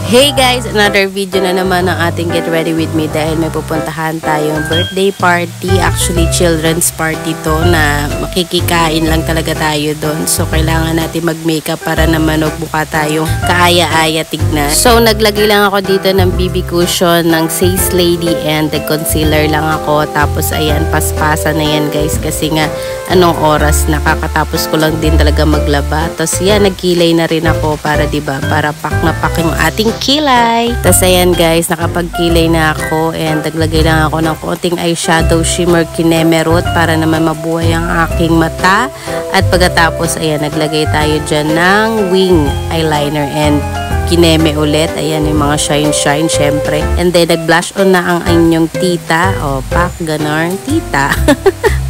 Hey guys, another video na naman ng ating Get Ready With Me dahil may pupuntahan tayong birthday party. Actually, children's party to na makikikain lang talaga tayo doon. So, kailangan natin mag-makeup para naman mukha tayong kaaya-aya tignan. So, naglagay lang ako dito ng BB cushion ng Says Lady and the concealer lang ako. Tapos, ayan, paspasa na yan guys kasi nga anong oras nakakatapos ko lang din talaga maglaba. Tapos, yan, nagkilay na rin ako para, diba, para pak na pak yung ating kilay. Tapos ayan guys, nakapagkilay na ako and naglagay lang ako ng konting eyeshadow shimmer kinemerot para naman mabuhay ang aking mata. At pagkatapos ayan, naglagay tayo dyan ng wing eyeliner and kineme ulit. Ayan yung mga shine syempre. And then nag-blush on na ang inyong tita. O, pak, ganon. Tita.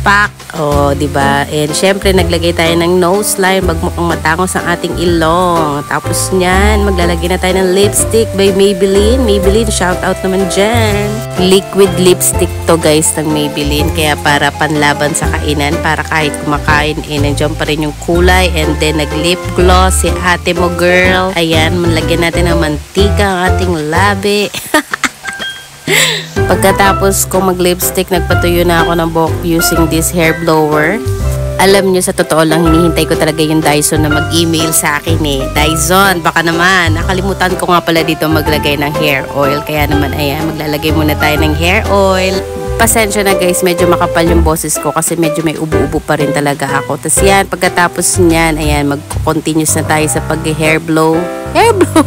Pak. O, diba? And syempre, naglagay tayo ng nose line. Magmukhang matangos ang ating ilong. Tapos nyan, maglalagay na tayo ng lipstick by Maybelline. Maybelline, shout out naman dyan. Liquid lipstick to guys ng Maybelline. Kaya para panlaban sa kainan. Para kahit kumakain, nandiyan pa rin yung kulay. And then, nag-lip gloss si ate mo girl. Ayan, lagyan natin ng mantika ang ating labi. Pagkatapos ko mag-lipstick, nagpatuyo na ako ng buhok using this hair blower. Alam nyo, sa totoo lang, hinihintay ko talaga yung Dyson na mag-email sa akin eh. Dyson, baka naman. Nakalimutan ko nga pala dito maglagay ng hair oil. Kaya naman, ayan, maglalagay muna tayo ng hair oil. Pasensya na guys, medyo makapal yung boses ko kasi medyo may ubo-ubo pa rin talaga ako. Tapos yan, pagkatapos nyan, ayan, mag-continuous na tayo sa pag-hair blow. Hair blow!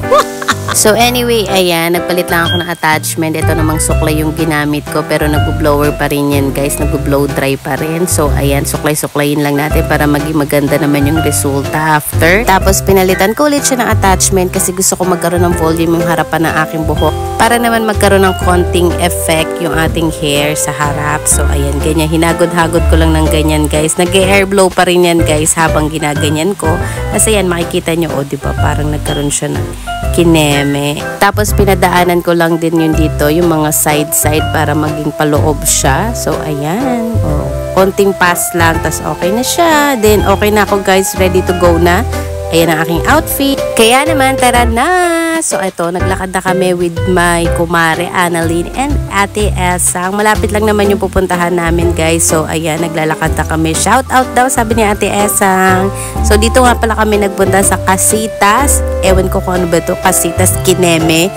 So anyway, ayan, nagpalit lang ako ng attachment. Ito namang suklay yung ginamit ko pero nag-blower pa rin yan guys, nag-blow dry pa rin. So ayan, suklay-suklayin lang natin para maging maganda naman yung resulta after. Tapos pinalitan ko ulit siya ng attachment kasi gusto ko magkaroon ng volume yung harapan ng aking buhok. Para naman magkaroon ng konting effect yung ating hair sa harap. So ayan, ganyan, hinagod-hagod ko lang ng ganyan guys. Nag-hair blow pa rin yan guys habang ginaganyan ko. Kasi ayan, makikita nyo, oh, diba, parang nagkaroon siya ng kineme. Tapos pinadaanan ko lang din yun dito, yung mga side para maging paloob siya. So ayan, oh, konting pass lang, tas okay na siya. Then okay na ako guys, ready to go na. Ayan ang aking outfit. Kaya naman, tara na! So ito, naglakad na kami with my kumare Annalyn and ate Esang. Malapit lang naman yung pupuntahan namin guys. So ayan, naglalakad na kami. Shout out daw, sabi ni ate Esang. So dito nga pala kami nagpunta sa Casitas. Ewan ko kung ano ba ito, Casitas Kineme.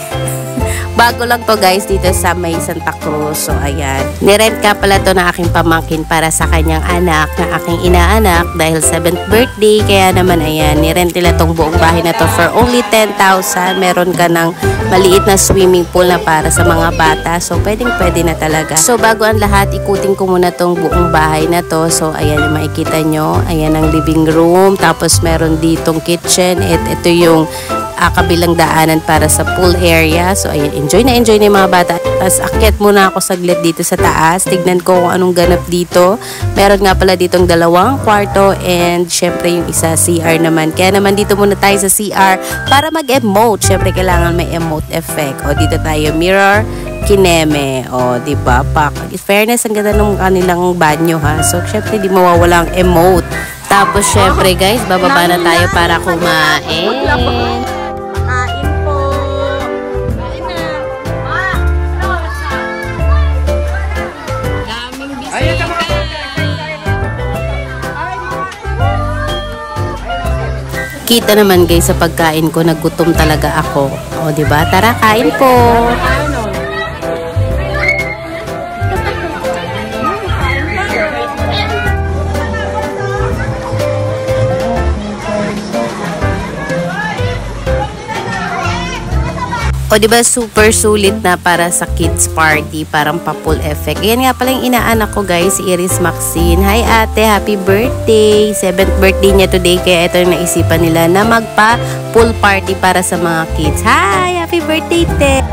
Bago lang to guys dito sa may Santa Cruz. So ayan, nirent ka pala to na aking pamangkin para sa kanyang anak, na aking inaanak dahil 7th birthday. Kaya naman ayan, nirent nila tong buong bahay na to for only 10,000. Meron ka ng maliit na swimming pool na para sa mga bata. So pwedeng na talaga. So bago ang lahat, ikutin ko muna tong buong bahay na to. So ayan yung makikita nyo, ayan ang living room. Tapos meron ditong kitchen. At ito yung kabilang daanan para sa pool area. So ayan, enjoy na yung mga bata. Tapos akyat muna ako saglit dito sa taas. Tignan ko kung anong ganap dito. Meron nga pala ditong 2 kwarto and syempre yung isa CR naman. Kaya naman dito muna tayo sa CR para mag-emote. Syempre kailangan may emote effect. O dito tayo, mirror kineme. O diba, pak. Fairness, ang ganda ng kanilang banyo ha. So syempre di mawawala ang emote. Tapos syempre guys, bababa na tayo para kumain. Kita naman guys sa pagkain ko, nagutom talaga ako. O diba? Tara, kain po! O diba, super sulit na para sa kids party, parang pa-pool effect. Ayan nga pala yung inaanak ko guys, si Iris Maxine. Hi ate, happy birthday! 7th birthday niya today, kaya ito yung naisipan nila na magpa-pool party para sa mga kids. Hi! Happy birthday, te!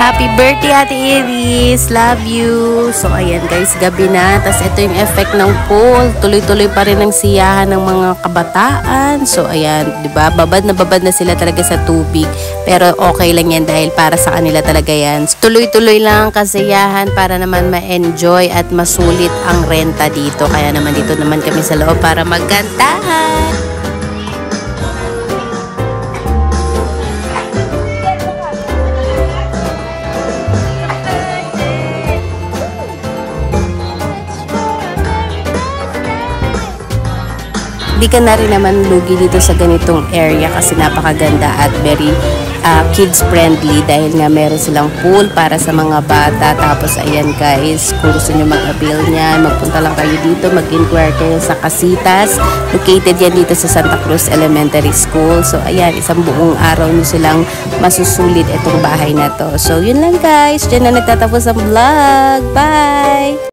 Happy birthday, Ate Iris! Love you! So, ayan guys, gabi na. Tapos, ito yung effect ng pool. Tuloy-tuloy pa rin ang siyahan ng mga kabataan. So, ayan, diba? Babad na sila talaga sa tubig. Pero, okay lang yan dahil para sa kanila talaga yan. Tuloy-tuloy lang ang kasiyahan para naman ma-enjoy at masulit ang renta dito. Kaya naman dito naman kami sa loob para magkantahan. Di ka na rin naman lugi dito sa ganitong area kasi napakaganda at very kids friendly dahil nga meron silang pool para sa mga bata. Tapos ayan guys, kung gusto nyo mag-avail niyan, magpunta lang kayo dito, mag-inquire kayo sa Casitas. Located yan dito sa Santa Cruz Elementary School. So ayan, isang buong araw nyo silang masusulit itong bahay na to. So yun lang guys, dyan na nagtatapos ang vlog. Bye!